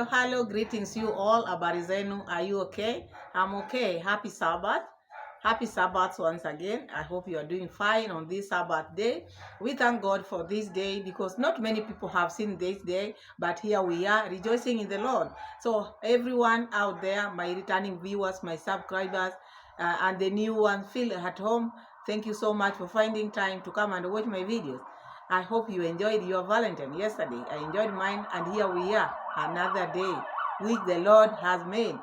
Hello, greetings you all. Habari zenu, are you okay? I'm okay. Happy Sabbath. Happy Sabbath once again. I hope you are doing fine on this Sabbath day. We thank God for this day because not many people have seen this day, but here we are rejoicing in the Lord. So everyone out there, my returning viewers, my subscribers, and the new ones, feel at home. Thank you so much for finding time to come and watch my videos. I hope you enjoyed your Valentine yesterday. I enjoyed mine, and here we are, another day which the Lord has made.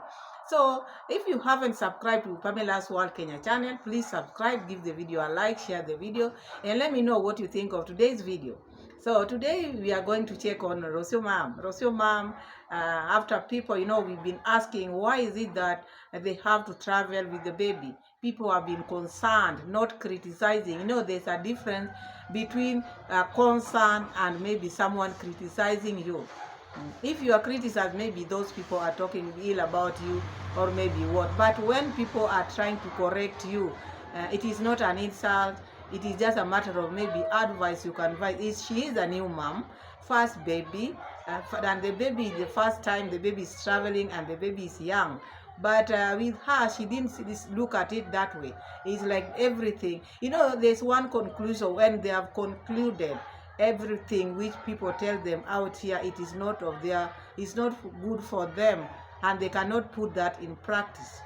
So if you haven't subscribed to Pamela's World Kenya channel, please subscribe, give the video a like, share the video, and let me know what you think of today's video. So today we are going to check on Rosio Mom. Rosio Mom, after people, we've been asking why is it that they have to travel with the baby. People have been concerned, not criticizing. There's a difference between concern and maybe someone criticizing you. If you are criticized, maybe those people are talking ill about you or maybe what. But when people are trying to correct you, it is not an insult. It is just a matter of maybe advice you can advise. She is a new mom, first baby, and the baby, the first time the baby is traveling and the baby is young. But with her, she didn't look at it that way. It's like everything. There's one conclusion when they have concluded everything which people tell them out here, it's not good for them, and they cannot put that in practice.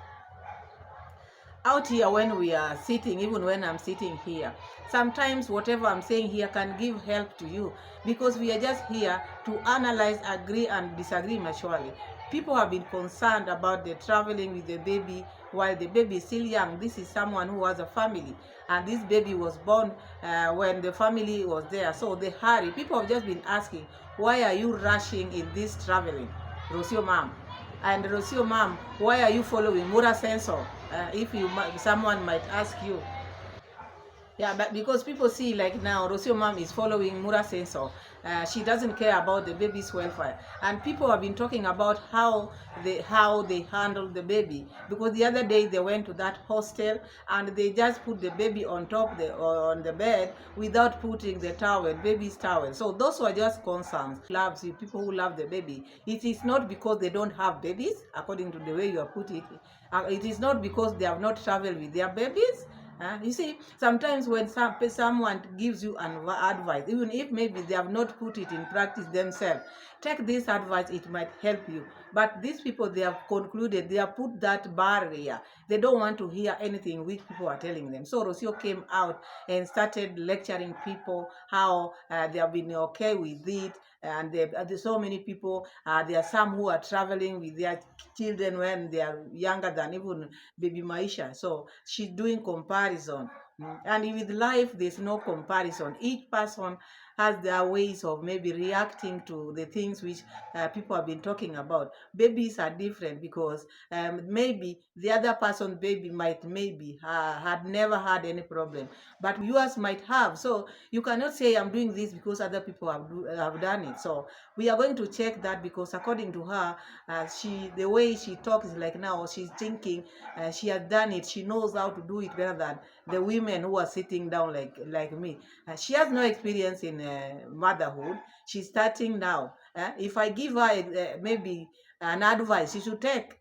Out here when we are sitting, even when I'm sitting here, sometimes whatever I'm saying here can give help to you because we are just here to analyze, agree and disagree mutually. People have been concerned about the traveling with the baby while the baby is still young. This is someone who has a family, and this baby was born when the family was there. So the hurry, people have just been asking, why are you rushing in this traveling, Rosio Mom? And Rosio Mom, why are you following Mura Sensor? If someone might ask you. Yeah, but because people see like now Rosio Mom is following Mura Sensor. She doesn't care about the baby's welfare. And people have been talking about how they handle the baby. Because the other day they went to that hostel and they just put the baby on the bed without putting the towel, baby's towel. So those were just concerns. Loves you, people who love the baby. It is not because they don't have babies, according to the way you have put it. It is not because they have not traveled with their babies. You see, sometimes when someone gives you an advice, even if maybe they have not put it in practice themselves, take this advice, it might help you. But these people, they have concluded, they have put that barrier. They don't want to hear anything which people are telling them. So Rosio came out and started lecturing people how they have been okay with it. And there's so many people, there are some who are traveling with their children when they are younger than even baby Maisha. So she's doing comparison. And with life, there's no comparison. Each person has their ways of maybe reacting to the things which people have been talking about. Babies are different because maybe the other person's baby might had never had any problem, but yours might have. So you cannot say I'm doing this because other people have done it. So we are going to check that because according to her, the way she talks is like now she's thinking she has done it. She knows how to do it better than the women who are sitting down like me. She has no experience in motherhood. She's starting now. If I give her maybe an advice, she should take.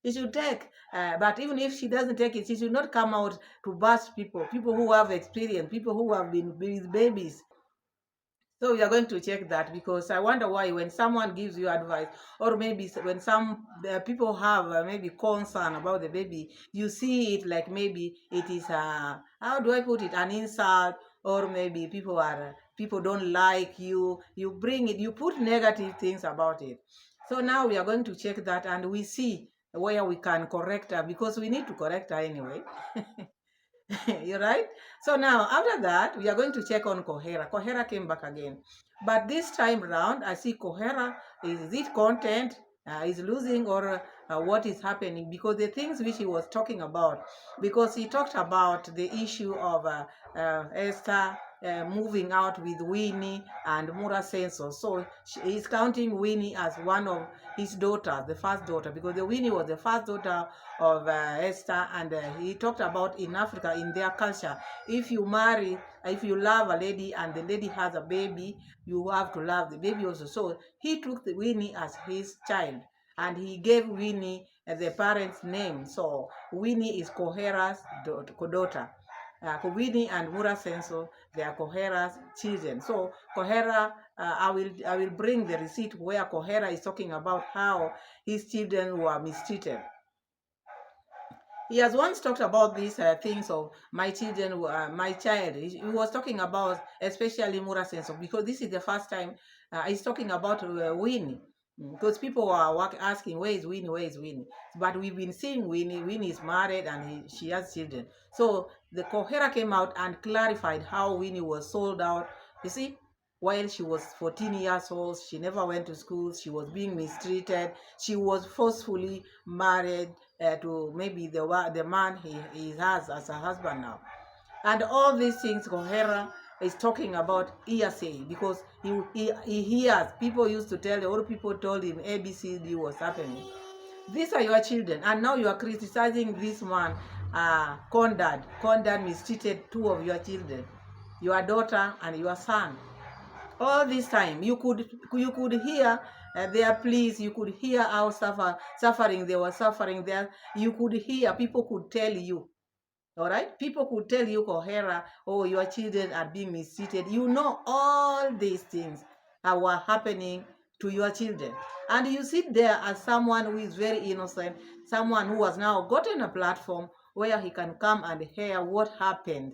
She should take. But even if she doesn't take it, she should not come out to bash people who have experience, people who have been with babies. So we are going to check that because I wonder why when someone gives you advice or maybe when some people have maybe concern about the baby, you see it like maybe it is how do I put it, an insult, or maybe people don't like you. You bring it, you put negative things about it. So now we are going to check that and we see where we can correct her because we need to correct her anyway. You're right. So now after that, we are going to check on Kohera. Kohera came back again. But this time around, I see Kohera, is it content is losing or what is happening? Because the things which he was talking about, because he talked about the issue of Esther moving out with Winnie and Mura Senso. So he's counting Winnie as one of his daughters, the first daughter, because the Winnie was the first daughter of Esther. And he talked about in Africa, in their culture, if you marry, if you love a lady and the lady has a baby, you have to love the baby also. So he took the Winnie as his child, and he gave Winnie the parents' name. So Winnie is Kohera's daughter. Winnie and Mura Senso, they are Kohera's children. So Kohera, I will bring the receipt where Kohera is talking about how his children were mistreated. He has once talked about these things of my children, my child. He was talking about especially Mura Senso, because this is the first time he's talking about Winnie. Because people were asking, where is Winnie, where is Winnie? But we've been seeing Winnie. Winnie is married and she has children. So the Kohera came out and clarified how Winnie was sold out. You see, while she was 14 years old, she never went to school, she was being mistreated, she was forcefully married to maybe the man he has as a husband now. And all these things Kohera is talking about hearsay, because he hears people used to tell, or people told him ABCD was happening. These are your children, and now you are criticizing this man. Condad mistreated two of your children, your daughter and your son. All this time you could hear their pleas, you could hear how suffering they were suffering there. You could hear, people could tell you, all right, people could tell you, Kohera, oh, your children are being mistreated. You know, all these things were happening to your children, and you sit there as someone who is very innocent, someone who has now gotten a platform where he can come and hear what happened.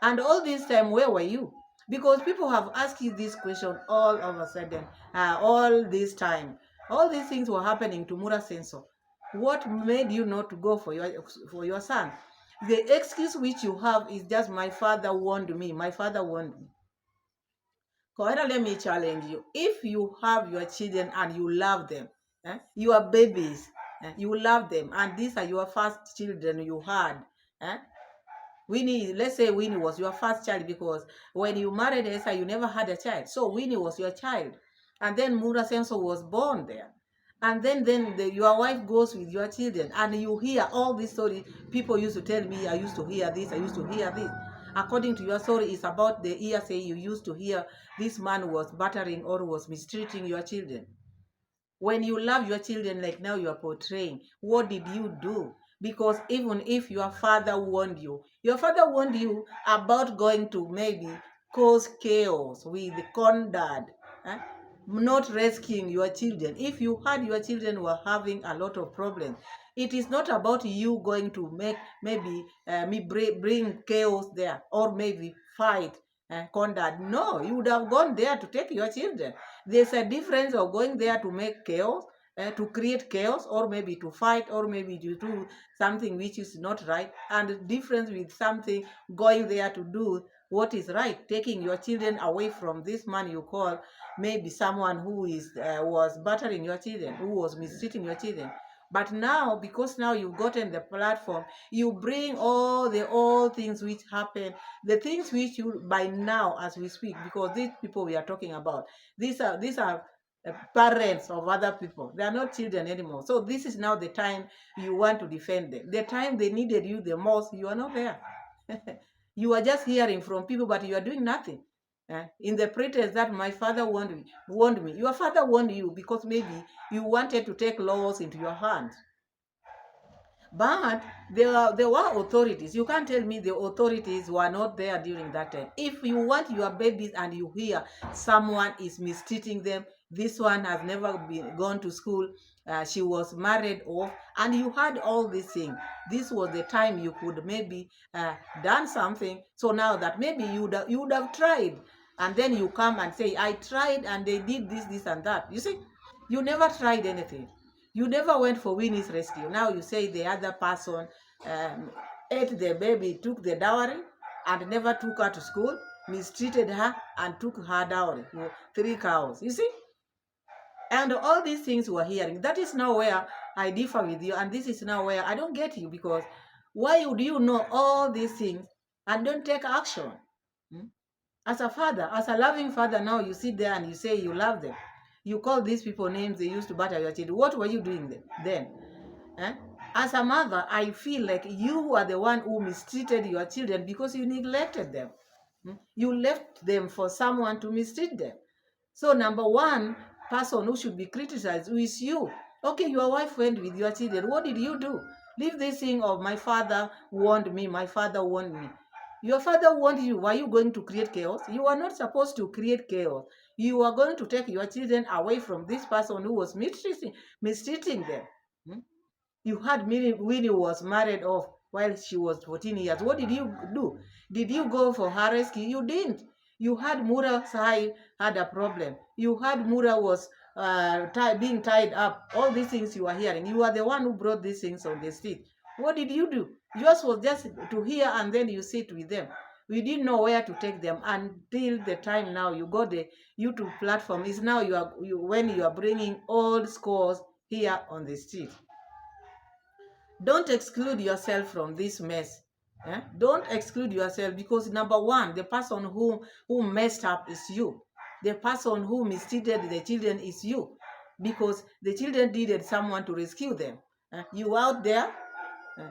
And all this time, where were you? Because people have asked you this question all of a sudden, all this time. All these things were happening to Mura Senso. What made you not to go for your son? The excuse which you have is just, my father warned me. My father warned me. Coera, let me challenge you. If you have your children and you love them, your babies, you love them, and these are your first children you had, Winnie, let's say Winnie was your first child, because when you married Esther, you never had a child. So Winnie was your child. And then Mura Senso was born there. And then your wife goes with your children, and you hear all these stories. People used to tell me, I used to hear this, I used to hear this. According to your story, it's about the hearsay you used to hear this man was battering or was mistreating your children. When you love your children like now you are portraying, what did you do? Because even if your father warned you about going to maybe cause chaos with Condad, not rescuing your children. If you had your children were having a lot of problems, it is not about you going to make maybe bring chaos there, or maybe fight Condad. No, you would have gone there to take your children. There's a difference of going there to make chaos, to create chaos, or maybe to fight, or maybe to do something which is not right, and the difference with something going there to do what is right, taking your children away from this man you call maybe someone who is was battering your children, who was mistreating your children. But now, because now you've gotten the platform, you bring all the old things which happen, the things which you, by now as we speak, because these people we are talking about, these are parents of other people. They are not children anymore. So this is now the time you want to defend them. The time they needed you the most, you are not there. You are just hearing from people, but you are doing nothing. In the pretense that my father warned me. Your father warned you because maybe you wanted to take laws into your hands. But there were authorities. You can't tell me the authorities were not there during that time. If you want your babies and you hear someone is mistreating them, this one has never gone to school, she was married off, and you had all these things. This was the time you could maybe done something. So now that maybe you would have tried, and then you come and say, I tried and they did this and that. You see, you never tried anything. You never went for Winnie's rescue. Now you say the other person ate the baby, took the dowry, and never took her to school, mistreated her, and took her dowry, 3 cows. You see? And all these things we're hearing. That is now where I differ with you, and this is now where I don't get you, because why would you know all these things and don't take action? As a father, as a loving father, now you sit there and you say you love them. You call these people names they used to batter your children. What were you doing then? Eh? As a mother, I feel like you are the one who mistreated your children because you neglected them. You left them for someone to mistreat them. So number one person who should be criticized is you. Okay, your wife went with your children. What did you do? Leave this thing of my father warned me, my father warned me. Your father warned you. Were you going to create chaos? You are not supposed to create chaos. You are going to take your children away from this person who was mistreating them. Hmm? You had Winnie was married off while she was 14 years. What did you do? Did you go for her rescue? You didn't. You had Mura Sahai had a problem. You had Mura was being tied up. All these things you are hearing. You are the one who brought these things on the street. What did you do? Yours was just to hear and then you sit with them. We didn't know where to take them until the time now you got the YouTube platform. Is now when you are bringing old scores here on the street. Don't exclude yourself from this mess. Don't exclude yourself, because number one, the person who messed up is you. The person who mistreated the children is you, because the children needed someone to rescue them. You out there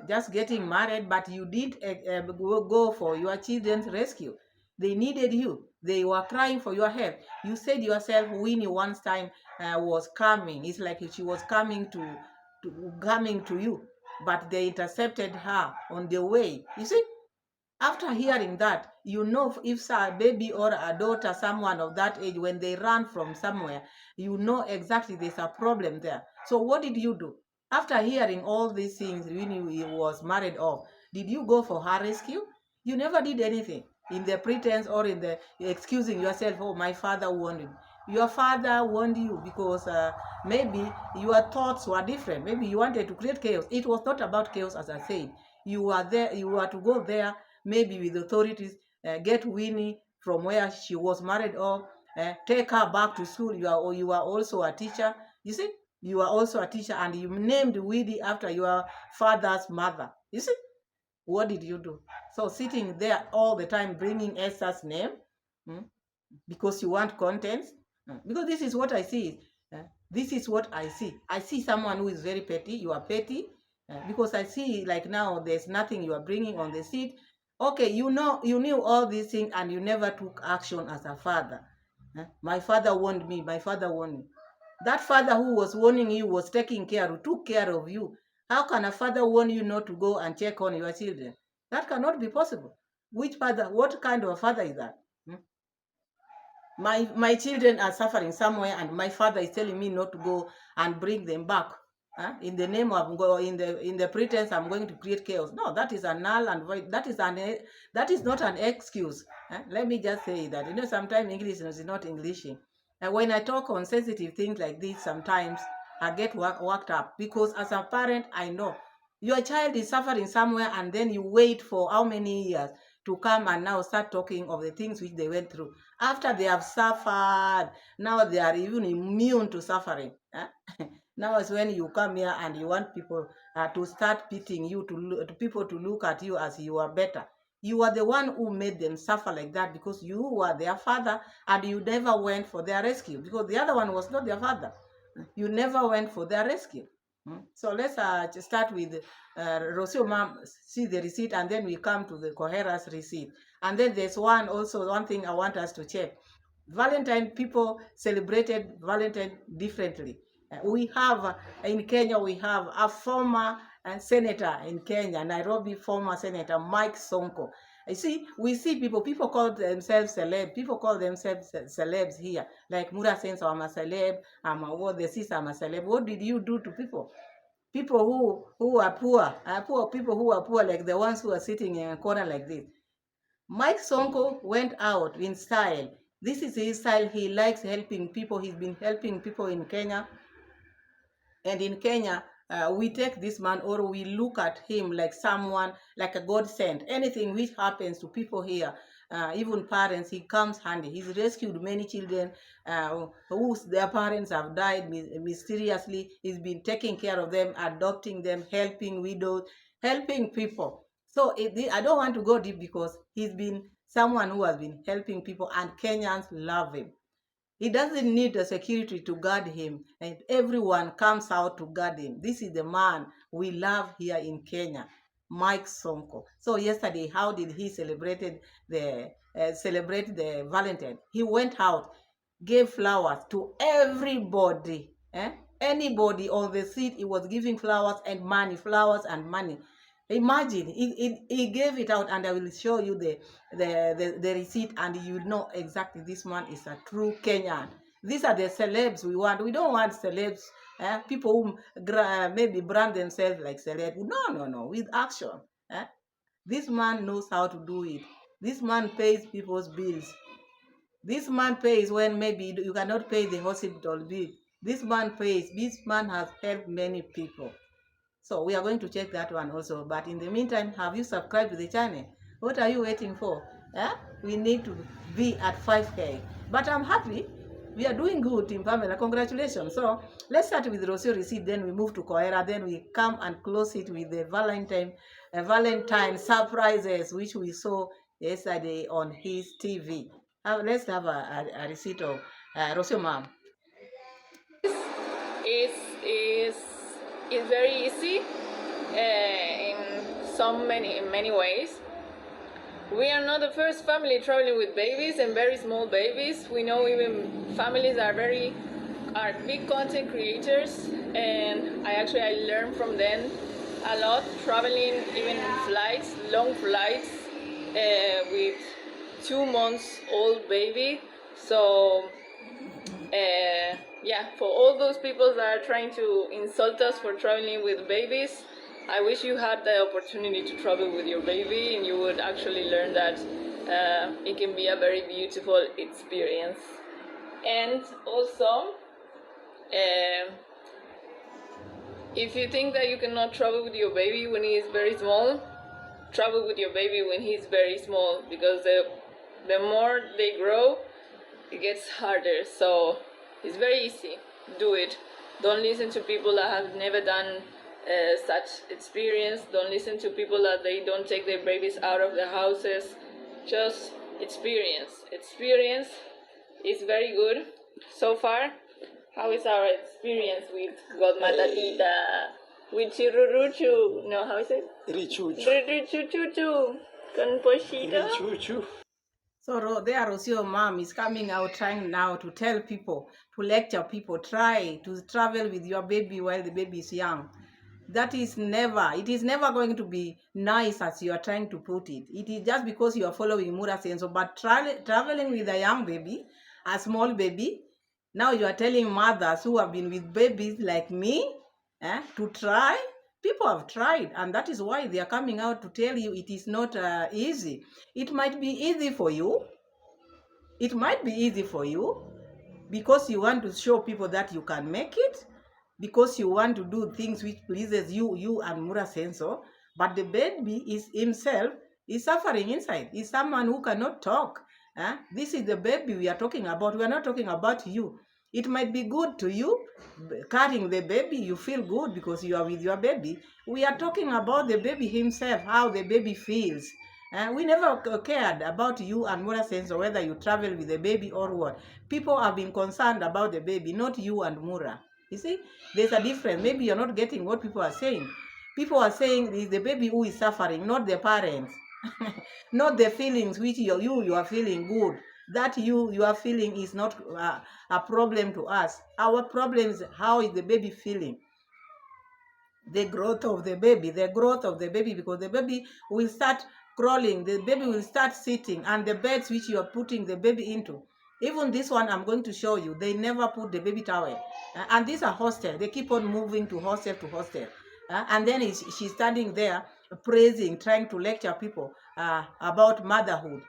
just getting married, but you did go for your children's rescue. They needed you. They were crying for your help. You said yourself, Winnie once time was coming. It's like she was coming to you, but they intercepted her on the way. You see, after hearing that, you know if a baby or a daughter, someone of that age, when they run from somewhere, you know exactly there's a problem there. So what did you do? After hearing all these things, when you was married off, did you go for her rescue? You never did anything in the pretense or in the excusing yourself. Oh, my father warned me. Your father warned you because maybe your thoughts were different. Maybe you wanted to create chaos. It was not about chaos, as I said. You were there. You were to go there, maybe with authorities, get Winnie from where she was married off, take her back to school. You are also a teacher. You see, you are also a teacher, and you named Winnie after your father's mother. You see, what did you do? So sitting there all the time bringing Esther's name, hmm, because you want content. Because this is what I see. This is what I see. I see someone who is very petty. You are petty. Because I see like now there's nothing you are bringing on the seat. Okay, you knew all these things and you never took action as a father. My father warned me. My father warned me. That father who was warning you was taking care, who took care of you. How can a father warn you not to go and check on your children? That cannot be possible. Which father? What kind of a father is that? Hmm? My children are suffering somewhere and my father is telling me not to go and bring them back, in the name of in the pretense I'm going to create chaos. No, that is a null and void. That is not an excuse. Let me just say that, sometimes English is not Englishing, and when I talk on sensitive things like this, sometimes I get worked up, because as a parent I know your child is suffering somewhere and then you wait for how many years to come and now start talking of the things which they went through. After they have suffered, now they are even immune to suffering. Now is when you come here and you want people to start pitying you, to people to look at you as you are better. You are the one who made them suffer like that, because you were their father and you never went for their rescue, because the other one was not their father. You never went for their rescue. So let's just start with Rosio mom, see the receipt, and then we come to the Kohera's receipt. And then there's one thing I want us to check. Valentine, people celebrated Valentine differently. We have in Kenya, we have a former senator in Kenya, Nairobi former senator Mike Sonko. You see, we see people call themselves celeb. People call themselves celebs here. Like Mura says, I'm a celeb. What the sister, I'm a celeb. What did you do to people? People who are poor people who are poor, like the ones who are sitting in a corner like this. Mike Sonko went out in style. This is his style. He likes helping people. He's been helping people in Kenya. And in Kenya, we take this man, or we look at him like someone, like a godsend. Anything which happens to people here, even parents, he comes handy. He's rescued many children whose their parents have died mysteriously. He's been taking care of them, adopting them, helping widows, helping people. So I don't want to go deep, because he's been someone who has been helping people, and Kenyans love him. He doesn't need the security to guard him, and everyone comes out to guard him. This is the man we love here in Kenya, Mike SONKO. So yesterday, how did he celebrate the Valentine? He went out, gave flowers to everybody. Anybody on the seat, he was giving flowers and money, flowers and money. Imagine, he gave it out, and I will show you the receipt, and you know exactly this man is a true Kenyan. These are the celebs we want. We don't want celebs, people who maybe brand themselves like celebs. No, with action. This man knows how to do it. This man pays people's bills. This man pays when maybe you cannot pay the hospital bill. This man pays. This man has helped many people. So we are going to check that one also. But in the meantime, have you subscribed to the channel? What are you waiting for? We need to be at 5K. But I'm happy. We are doing good, Team Pamela. Congratulations. So let's start with the Rosio receipt. Then we move to Coera. Then we come and close it with the Valentine surprises, which we saw yesterday on his TV. Let's have a receipt of Rosio, ma'am. Is very easy in many ways. We are not the first family traveling with babies and very small babies. We know even families are big content creators, and I learned from them a lot, traveling even flights, long flights, with 2 months old baby. So yeah, for all those people that are trying to insult us for traveling with babies, I wish you had the opportunity to travel with your baby, and you would actually learn that it can be a very beautiful experience. And also, if you think that you cannot travel with your baby when he is very small, travel with your baby when he is very small, because the more they grow, it gets harder. So it's very easy. Do it. Don't listen to people that have never done such experience. Don't listen to people that they don't take their babies out of their houses. Just experience. Experience is very good. So far, how is our experience with Godmother Tita? With Chiruruchu? No, how is it? Richuchu. Richuchu. Con Pochito. Richuchu. So there, Rosio mom is coming out trying now to tell people, to lecture people, try to travel with your baby while the baby is young. It is never going to be nice as you are trying to put it. It is just because you are following Mura Senso. But traveling with a young baby, a small baby, now you are telling mothers who have been with babies like me to try. People have tried, and that is why they are coming out to tell you it is not easy. It might be easy for you. It might be easy for you because you want to show people that you can make it, because you want to do things which pleases you and Mura Senso. But the baby is himself is suffering inside. He's someone who cannot talk. This is the baby we are talking about. We are not talking about you. It might be good to you carrying the baby. You feel good because you are with your baby. We are talking about the baby himself, how the baby feels. We never cared about you and Mura Senso, whether you travel with the baby or what. People have been concerned about the baby, not you and Mura. You see, there's a difference. Maybe you're not getting what people are saying. People are saying it's the baby who is suffering, not the parents. Not the feelings which you are feeling good. That you are feeling is not a problem to us. Our problem is how is the baby feeling. The growth of the baby, because the baby will start crawling, the baby will start sitting, and the beds which you are putting the baby into. Even this one I'm going to show you, they never put the baby towel. And these are hostel. They keep on moving to hostel to hostel. And then she's standing there praising, trying to lecture people about motherhood.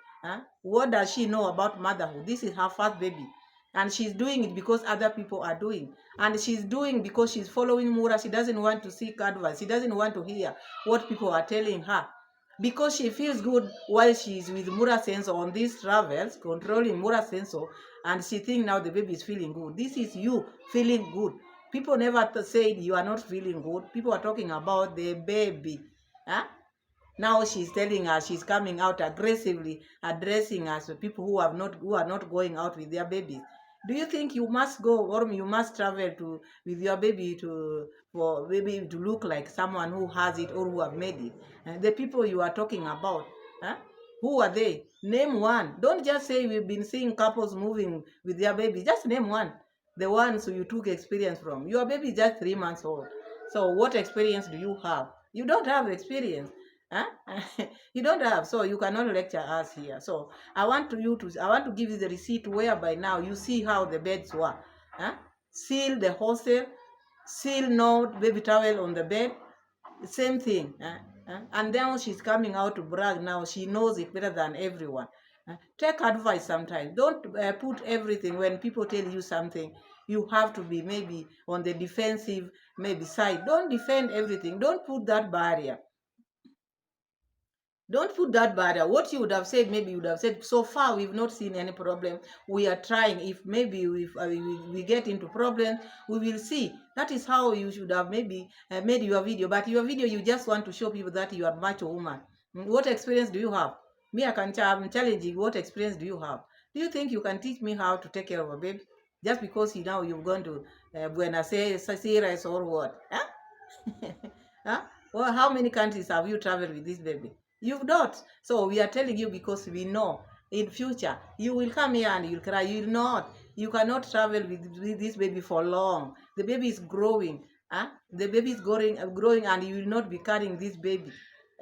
What does she know about motherhood? This is her first baby. And she's doing it because other people are doing. And she's doing because she's following Mura. She doesn't want to seek advice. She doesn't want to hear what people are telling her. Because she feels good while she's with Mura Senso on these travels, controlling Mura Senso, and she thinks now the baby is feeling good. This is you feeling good. People never said you are not feeling good. People are talking about the baby. Now she's telling us, she's coming out aggressively addressing us, people who are not going out with their babies. Do you think you must go, or you must travel to with your baby for baby to look like someone who has it or who have made it? The people you are talking about, huh? Who are they? Name one. Don't just say we've been seeing couples moving with their baby. Just name one. The ones you took experience from. Your baby is just 3 months old. So what experience do you have? You don't have experience. Huh? You don't have, so you cannot lecture us here. So I want to give you the receipt whereby now you see how the beds were. Huh? Seal the hostel, seal no baby towel on the bed, same thing. And then she's coming out to brag now. She knows it better than everyone. Take advice sometimes. Don't put everything when people tell you something. You have to be maybe on the defensive, maybe side. Don't defend everything. Don't put that barrier. Don't put that barrier. What you would have said, maybe you would have said, so far we've not seen any problem. We are trying. If maybe if we get into problems, we will see. That is how you should have maybe made your video. But your video, you just want to show people that you are macho woman. What experience do you have? Me, I'm challenging. What experience do you have? Do you think you can teach me how to take care of a baby? Just because you've gone to Buenos Aires or what? Huh? Huh? Well, how many countries have you traveled with this baby? You've not. So we are telling you because we know in future you will come here and you'll cry. You will not. You cannot travel with this baby for long. The baby is growing. Huh? The baby is growing, and you will not be carrying this baby.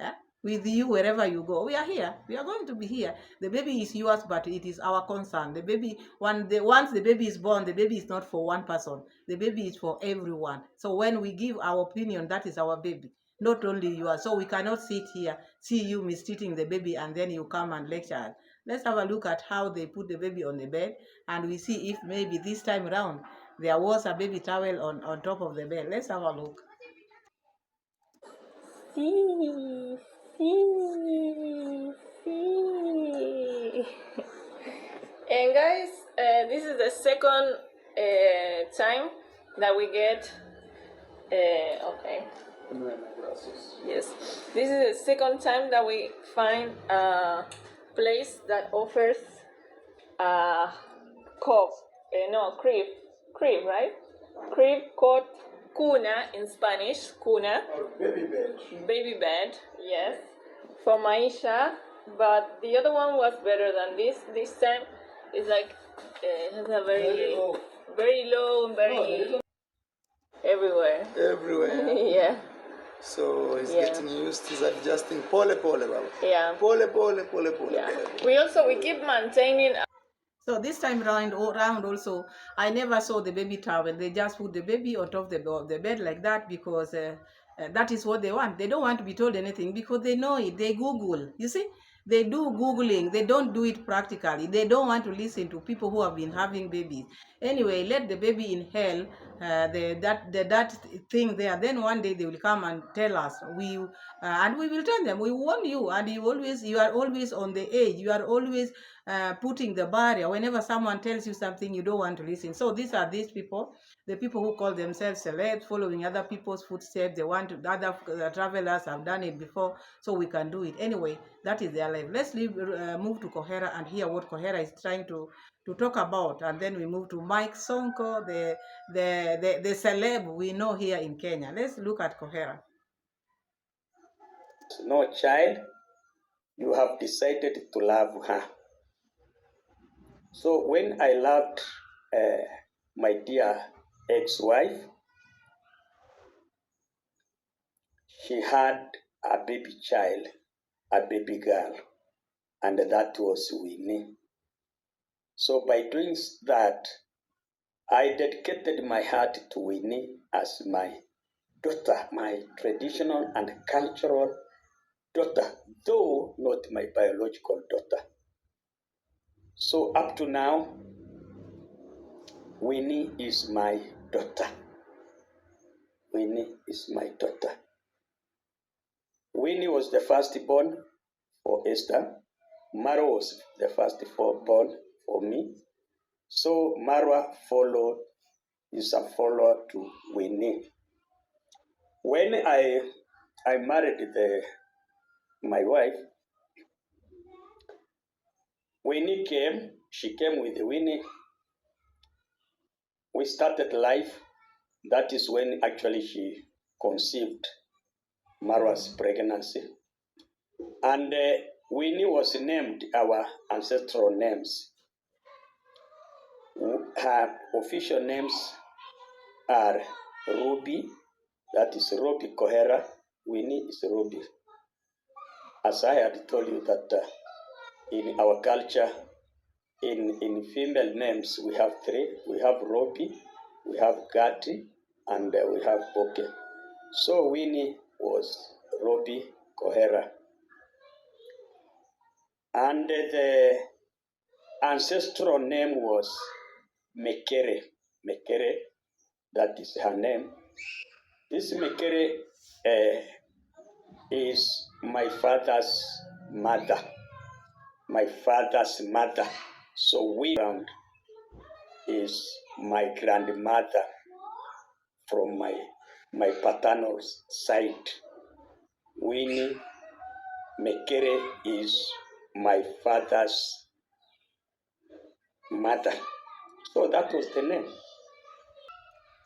Huh? With you wherever you go. We are here. We are going to be here. The baby is yours, but it is our concern. The baby, once the baby is born, the baby is not for one person. The baby is for everyone. So when we give our opinion, that is our baby, not only yours. So we cannot sit here, see you mistreating the baby, and then you come and lecture us. Let's have a look at how they put the baby on the bed, and we see if maybe this time around there was a baby towel on top of the bed. Let's have a look. See, see, see. And guys, this is the second time that we get. Okay. Yes, this is the second time that we find a place that offers crib, right? Crib called cuna in Spanish, cuna. Or baby bed. Baby bed, yes, for Maisha. But the other one was better than this. This time it's like it has a very low, very everywhere. Everywhere. Yeah. So it's Yeah. getting used to adjusting pole, Baba. Yeah. Pole. Yeah. We keep maintaining. So this time around also, I never saw the baby towel. They just put the baby on top of the bed like that because that is what they want. They don't want to be told anything because they know it. They Google. You see, they do Googling. They don't do it practically. They don't want to listen to people who have been having babies. Anyway, let the baby inhale that thing there. Then one day they will come and tell us. And we will tell them. We warn you, and you are always on the edge. You are always putting the barrier. Whenever someone tells you something, you don't want to listen. So these are these people, the people who call themselves celebs, following other people's footsteps. They want to, other travelers have done it before, so we can do it. Anyway, that is their life. Let's move to Kohera and hear what Kohera is trying to talk about, and then we move to Mike SONKO, the celeb we know here in Kenya. Let's look at Kohera. No child, you have decided to love her. So when I loved my dear ex-wife, she had a baby child, a baby girl, and that was Winnie. So by doing that, I dedicated my heart to Winnie as my daughter, my traditional and cultural daughter, though not my biological daughter. So up to now, Winnie is my daughter. Winnie is my daughter. Winnie was the firstborn for Esther. Marwa was the firstborn for me. So Marwa is a follower to Winnie. When I married my wife, Winnie came. She came with Winnie. We started life. That is when actually she conceived Marwa's pregnancy. And Winnie was named our ancestral names. Her official names are Ruby, that is Ruby Kohera. Winnie is Ruby. As I had told you that in our culture, in female names, we have three. We have Ruby, we have Gati, and we have Boke. So Winnie was Ruby Kohera. And the ancestral name was Mekere. Mekere, that is her name. This Mekere is my father's mother. My father's mother. So we is my grandmother from my paternal side. Winnie Mekere is my father's mother. So that was the name.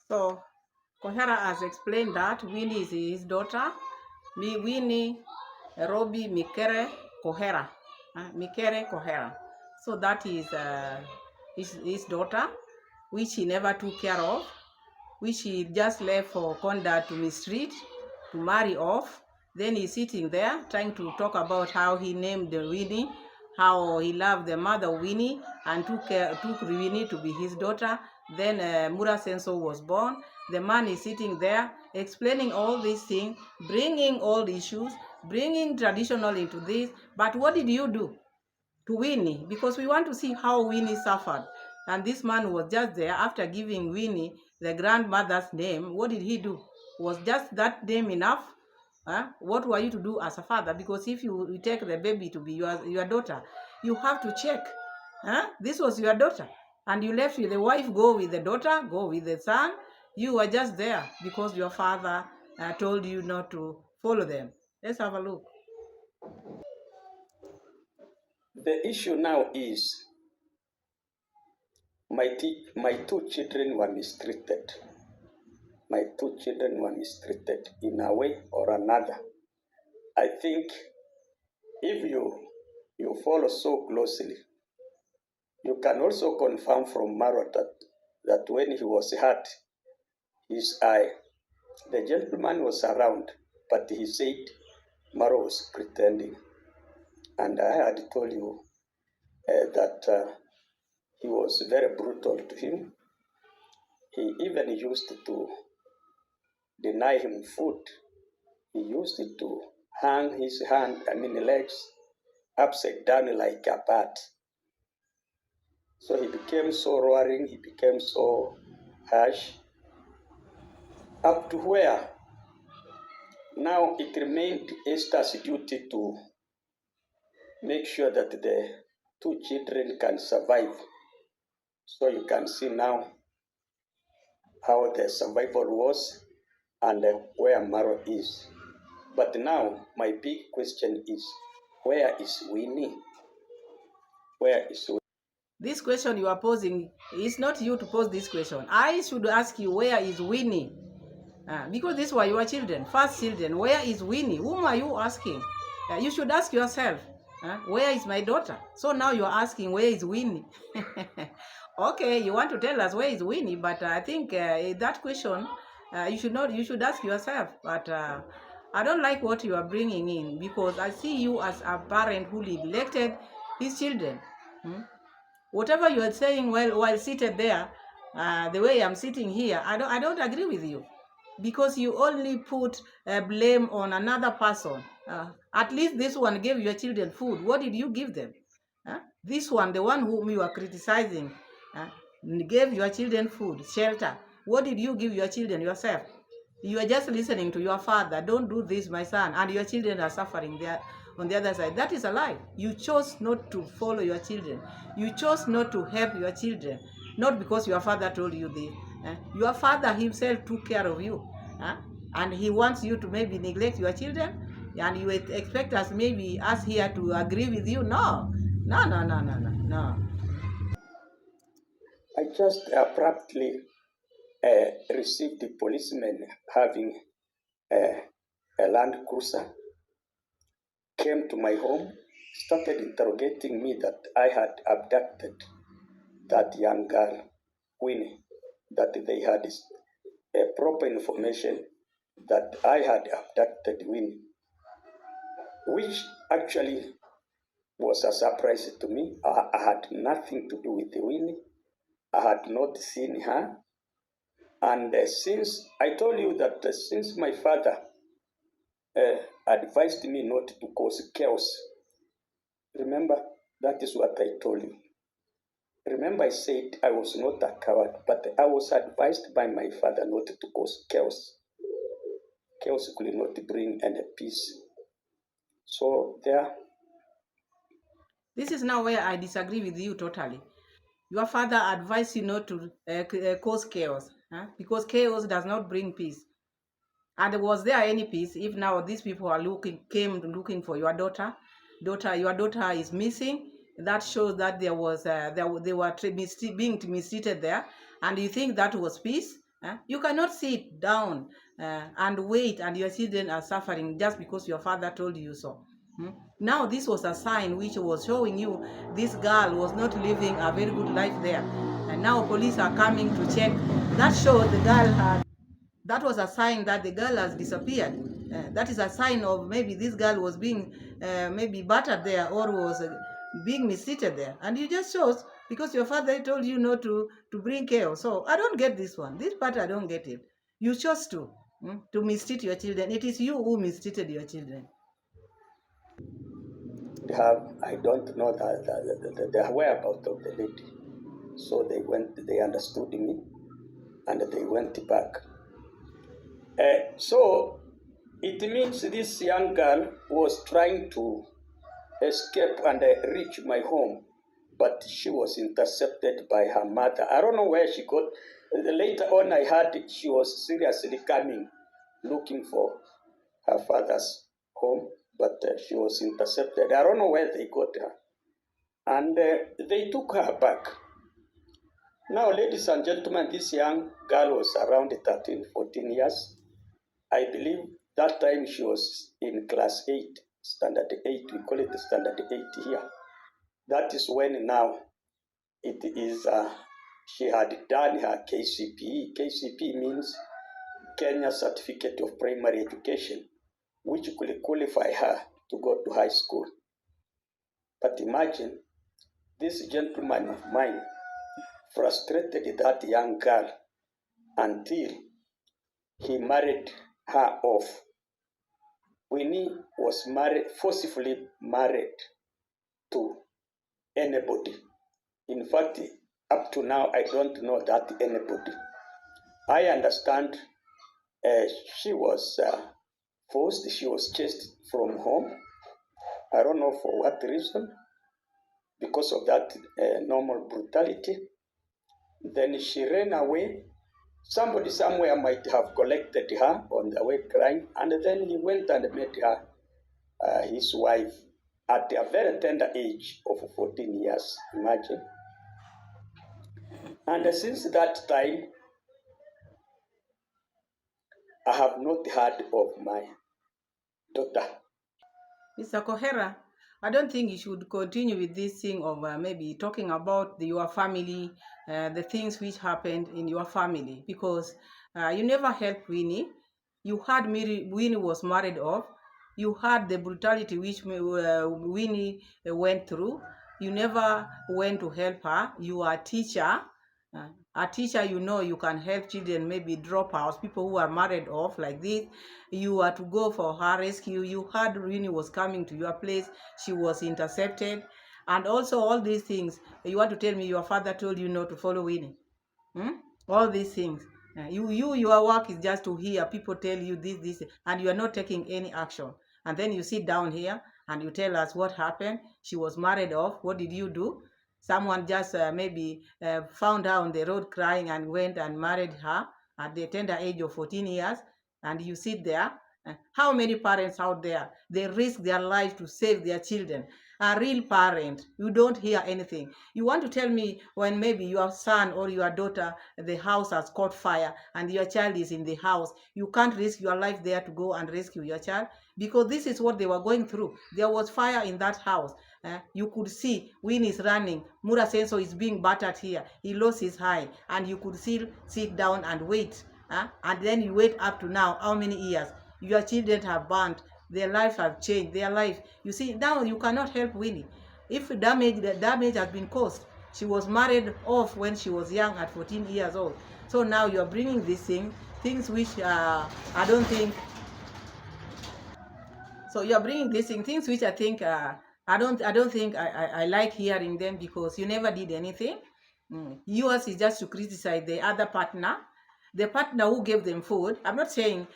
So Kohera has explained that Winnie is his daughter. Winnie Robi Mikere Kohera. Mikere Kohera. So that is his daughter, which he never took care of, which he just left for Konda to mistreat, to marry off. Then he's sitting there trying to talk about how he named Winnie, how he loved the mother Winnie and took Winnie to be his daughter. Then Mura Senso was born. The man is sitting there explaining all these things, bringing all the issues, bringing traditional into this. But what did you do to Winnie? Because we want to see how Winnie suffered. And this man was just there after giving Winnie the grandmother's name. What did he do? Was just that name enough? What were you to do as a father? Because if you take the baby to be your daughter, you have to check. This was your daughter. And you left with the wife, go with the daughter, go with the son. You were just there because your father told you not to follow them. Let's have a look. The issue now is my two children were mistreated. My two children were mistreated in a way or another. I think if you follow so closely, you can also confirm from Marwa that when he was hurt, his eye, the gentleman was around, but he said Marwa was pretending. And I had told you that he was very brutal to him. He even used to deny him food. He used to hang his legs upside down like a bat. So he became so roaring, he became so harsh, up to where now it remained Esther's duty to make sure that the two children can survive. So you can see now how the survival was and where Marwa is. But now my big question is, where is Winnie? Where is Winnie? This question you are posing is not you to pose this question. I should ask you, where is Winnie? Because these were your children, first children. Where is Winnie? Whom are you asking? You should ask yourself, where is my daughter? So now you are asking, where is Winnie? Okay, you want to tell us where is Winnie, but I think that question you should ask yourself. But I don't like what you are bringing in, because I see you as a parent who neglected his children. Whatever you are saying while seated there, the way I'm sitting here, I don't agree with you, because you only put blame on another person. At least this one gave your children food. What did you give them? This one, the one whom you are criticizing, gave your children food, shelter. What did you give your children yourself? You are just listening to your father. Don't do this, my son. And your children are suffering there on the other side. That is a lie. You chose not to follow your children. You chose not to help your children. Not because your father told you this. Your father himself took care of you. And he wants you to maybe neglect your children. And you expect us, maybe us here, to agree with you? No, no, no, no, no, no, no. I just abruptly received the policeman having a Land Cruiser, came to my home, started interrogating me that I had abducted that young girl, Winnie, that they had proper information that I had abducted Winnie, which actually was a surprise to me. I had nothing to do with Winnie. I had not seen her. And since I told you that since my father advised me not to cause chaos, remember, that is what I told you. Remember, I said I was not a coward, but I was advised by my father not to cause chaos. Chaos could not bring any peace. So there. This is now where I disagree with you totally. Your father advised you not to cause chaos, huh? Because chaos does not bring peace. And was there any peace if now these people are came looking for your daughter? Your daughter is missing. That shows that they were being mistreated there. And you think that was peace? You cannot sit down and wait, and your children are suffering just because your father told you so. Now this was a sign which was showing you this girl was not living a very good life there. And now police are coming to check. That showed the girl had, that was a sign that the girl has disappeared. That is a sign of maybe this girl was being maybe battered there, or was being mistreated there. And you just chose because your father told you not to bring chaos. So I don't get this one. This part I don't get it. You chose to mistreat your children. It is you who mistreated your children. I don't know the whereabouts of the lady. So they understood me, and they went back. So it means this young girl was trying to escape and reach my home, but she was intercepted by her mother. I don't know where she got. Later on, I heard she was seriously coming, looking for her father's home, but she was intercepted. I don't know where they got her. And they took her back. Now, ladies and gentlemen, this young girl was around 13, 14 years. I believe that time she was in class 8, standard 8. We call it standard 8 here. That is when now it is, she had done her KCPE. KCPE means Kenya Certificate of Primary Education, which could qualify her to go to high school. But imagine this gentleman of mine frustrated that young girl until he married her off. Winnie was forcibly married to anybody. In fact, up to now, I don't know that anybody. I understand she was forced, she was chased from home. I don't know for what reason, because of that normal brutality. Then she ran away. Somebody somewhere might have collected her on the way crying, and then he went and met her, his wife, at a very tender age of 14 years, imagine. And since that time, I have not heard of my daughter. Mr. Kohera, I don't think you should continue with this thing of maybe talking about your family, the things which happened in your family, because you never helped Winnie. You heard Winnie was married off. You heard the brutality which Winnie went through. You never went to help her. You are a teacher. A teacher, you can help children, maybe dropouts, people who are married off like this. You are to go for her rescue. You heard Winnie was coming to your place. She was intercepted. And also all these things. You want to tell me your father told you not to follow Winnie? All these things. Your work is just to hear people tell you this, and you are not taking any action. And then you sit down here and you tell us what happened. She was married off. What did you do? Someone just maybe found her on the road crying and went and married her at the tender age of 14 years. And you sit there How many parents out there, they risk their life to save their children? A real parent, you don't hear anything. You want to tell me when maybe your son or your daughter, the house has caught fire and your child is in the house, you can't risk your life there to go and rescue your child? Because this is what they were going through. There was fire in that house. You could see Winnie is running. Mura Senso is being battered here. He lost his eye, and you could still sit down and wait. And then you wait up to now. How many years? Your children have burnt. Their life have changed. Their life. You see, now you cannot help Winnie. If the damage has been caused. She was married off when she was young at 14 years old. So now you're bringing these things which I don't think. So you're bringing things which I think I don't think I like hearing them, because you never did anything. Yours is just to criticize the other partner, the partner who gave them food. I'm not saying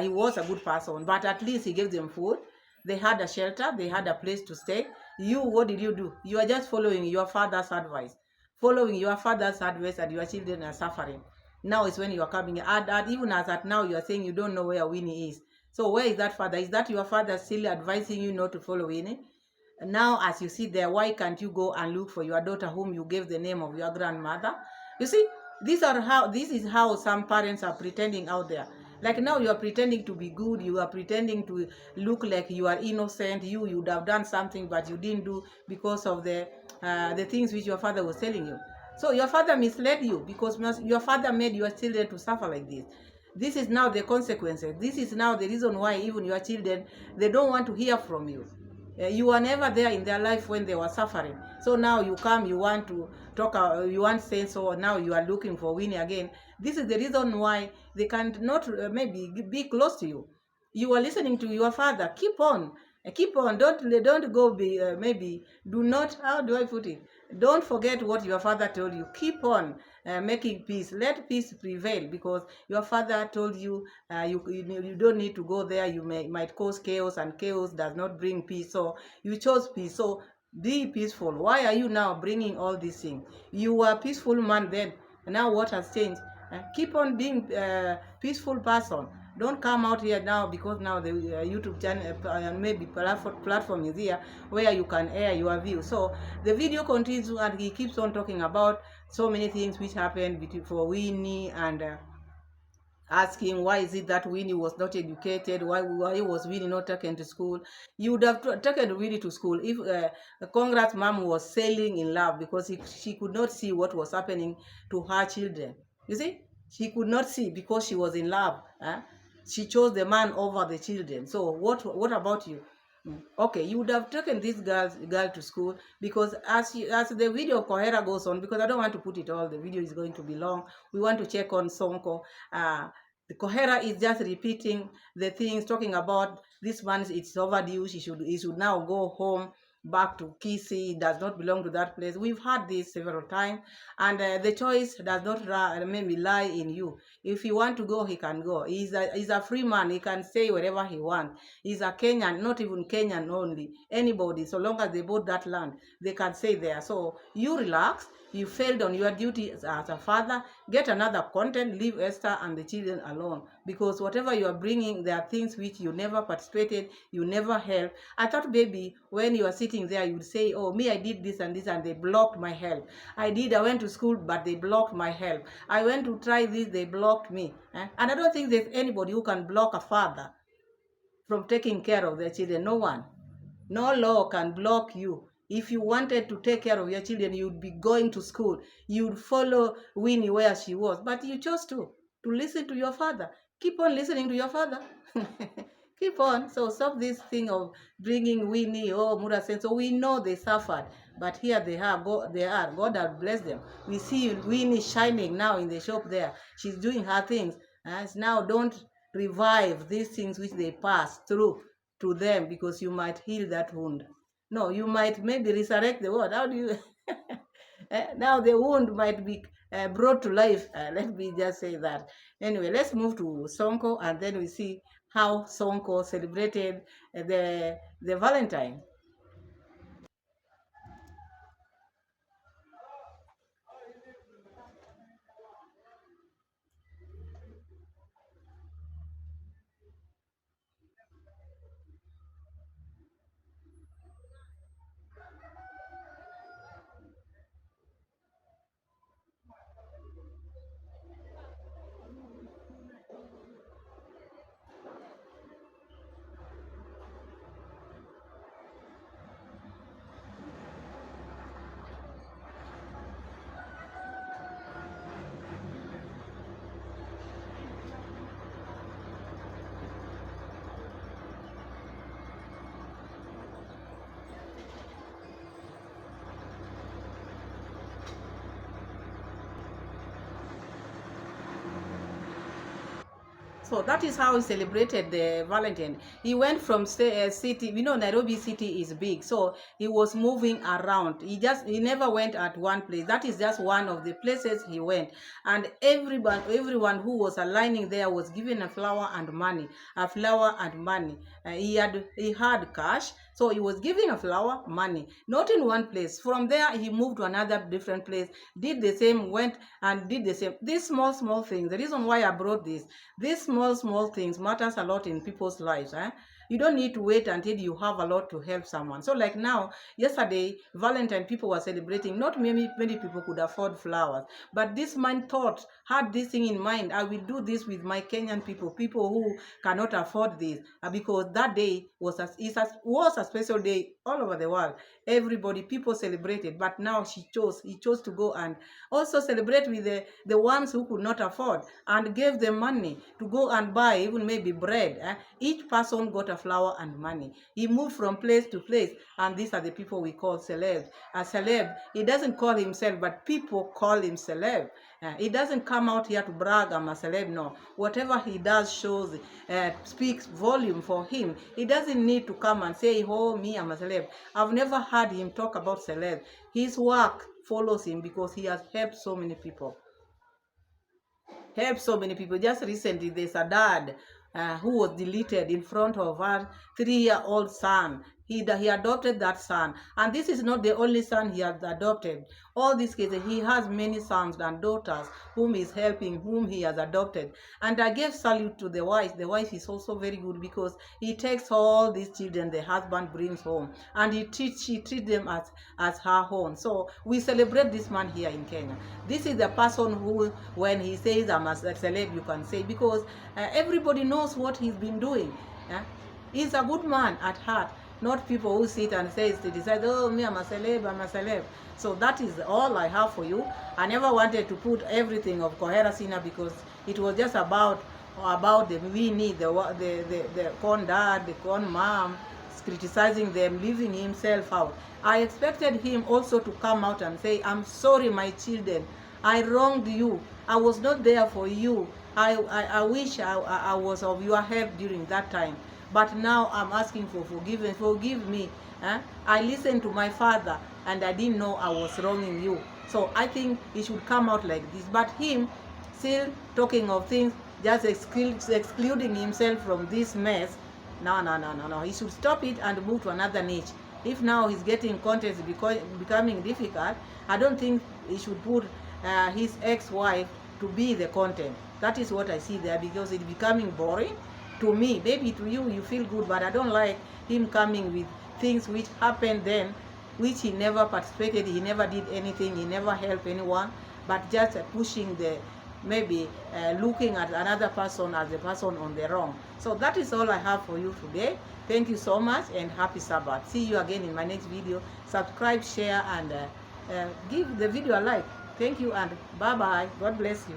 he was a good person, but at least he gave them food. They had a shelter, they had a place to stay. You, what did you do? You are just following your father's advice. Following your father's advice, and your children are suffering. Now is when you are coming. Even as at now, you are saying you don't know where Winnie is. So where is that father? Is that your father still advising you not to follow Winnie? Now, as you see there, why can't you go and look for your daughter whom you gave the name of your grandmother? You see, this is how some parents are pretending out there. Like now you are pretending to be good, you are pretending to look like you are innocent, you would have done something but you didn't do because of the things which your father was telling you. So your father misled you, because your father made your children to suffer like this. This is now the consequences. This is now the reason why even your children, they don't want to hear from you. You were never there in their life when they were suffering. So now you come, you want to talk, you want sense, or now you are looking for Winnie again. This is the reason why they cannot maybe be close to you. You are listening to your father. Keep on. Don't go. Maybe do not. How do I put it? Don't forget what your father told you. Keep on making peace. Let peace prevail, because your father told you you don't need to go there. You might cause chaos, and chaos does not bring peace. So you chose peace. So be peaceful. Why are you now bringing all these things? You were a peaceful man then. Now what has changed? Keep on being a peaceful person. Don't come out here now, because now the YouTube channel maybe platform is here where you can air your view. So the video continues, and he keeps on talking about so many things which happened for Winnie, and asking why is it that Winnie was not educated, why was Winnie not taken to school. You would have taken Winnie to school if Congrats mom was sailing in love, because she could not see what was happening to her children. You see, she could not see because she was in love. She chose the man over the children. So what about you? Okay, you would have taken this girl to school, because as the video of Kohera goes on, because I don't want to put it all, the video is going to be long. We want to check on SONKO. The Kohera is just repeating the things, talking about this man, it's overdue. He should now go home, back to Kisi. It does not belong to that place. We've had this several times, and the choice does not maybe lie in you. If he want to go, he can go. He's a free man. He can stay wherever he wants. He's a Kenyan, not even Kenyan only. Anybody, so long as they bought that land, they can stay there. So you relax. You failed on your duty as a father. Get another content. Leave Esther and the children alone, because whatever you are bringing, there are things which you never participated, you never helped. I thought, baby, when you are sitting there, you would say, oh, me, I did this and this, and they blocked my help. I went to school, but they blocked my help. I went to try this, they blocked me. And I don't think there's anybody who can block a father from taking care of their children. No one. No law can block you. If you wanted to take care of your children, you'd be going to school. You'd follow Winnie where she was. But you chose to listen to your father. Keep on listening to your father. Keep on. So stop this thing of bringing Winnie. Oh, Mura said, so we know they suffered. But here they are. God has blessed them. We see Winnie shining now in the shop there. She's doing her things. And now don't revive these things which they passed through to them, because you might heal that wound. No, you might maybe resurrect the wound. How do you? Now the wound might be brought to life. Let me just say that. Anyway, let's move to SONKO, and then we see how SONKO celebrated the Valentine. So that is how he celebrated the Valentine. He went from city, Nairobi city is big, so he was moving around. He never went at one place. That is just one of the places he went. And everyone who was aligning there was given a flower and money. He had cash, so he was giving a flower, money, not in one place. From there, he moved to another different place, did the same, went and did the same. These small things, the reason why I brought this, these small things matters a lot in people's lives. You don't need to wait until you have a lot to help someone. So like now, yesterday, Valentine, people were celebrating. Not many people could afford flowers, but this man had this thing in mind. I will do this with my Kenyan people who cannot afford this, because that day was a special day all over the world. People celebrated, but now he chose to go and also celebrate with the ones who could not afford, and gave them money to go and buy even maybe bread. Each person got a flower and money. He moved from place to place, and these are the people we call celebs. A celeb, he doesn't call himself, but people call him celeb. He doesn't come out here to brag, I'm a celeb. No, whatever he does speaks volume for him. He doesn't need to come and say, oh, me, I'm a celeb. I've never heard him talk about celeb. His work follows him because he has helped so many people. Just recently, there's a dad who was deleted in front of her 3-year-old son. He adopted that son, and this is not the only son he has adopted. All these cases, he has many sons and daughters whom he's helping, whom he has adopted. And I gave salute to the wife. The wife is also very good, because he takes all these children the husband brings home, and she treats them as her own. So we celebrate this man here in Kenya. This is the person who, when he says I'm a celeb, you can say, because everybody knows what he's been doing. He's a good man at heart. Not people who sit and say, they decide, oh, me, I'm a celeb. So that is all I have for you. I never wanted to put everything of Kohera Sina, because it was just about the Winnie, the con dad, the con mom, criticizing them, leaving himself out. I expected him also to come out and say, I'm sorry, my children. I wronged you. I was not there for you. I wish I was of your help during that time. But now I'm asking for forgiveness. Forgive me. I listened to my father, and I didn't know I was wronging you. So I think he should come out like this. But him still talking of things, just excluding himself from this mess. No. He should stop it and move to another niche. If now he's getting content becoming difficult, I don't think he should put his ex-wife to be the content. That is what I see there, because it's becoming boring. To me, maybe to you, you feel good, but I don't like him coming with things which happened then, which he never participated, he never did anything, he never helped anyone, but just pushing looking at another person as a person on the wrong. So that is all I have for you today. Thank you so much, and happy Sabbath. See you again in my next video. Subscribe, share, and give the video a like. Thank you, and bye-bye. God bless you.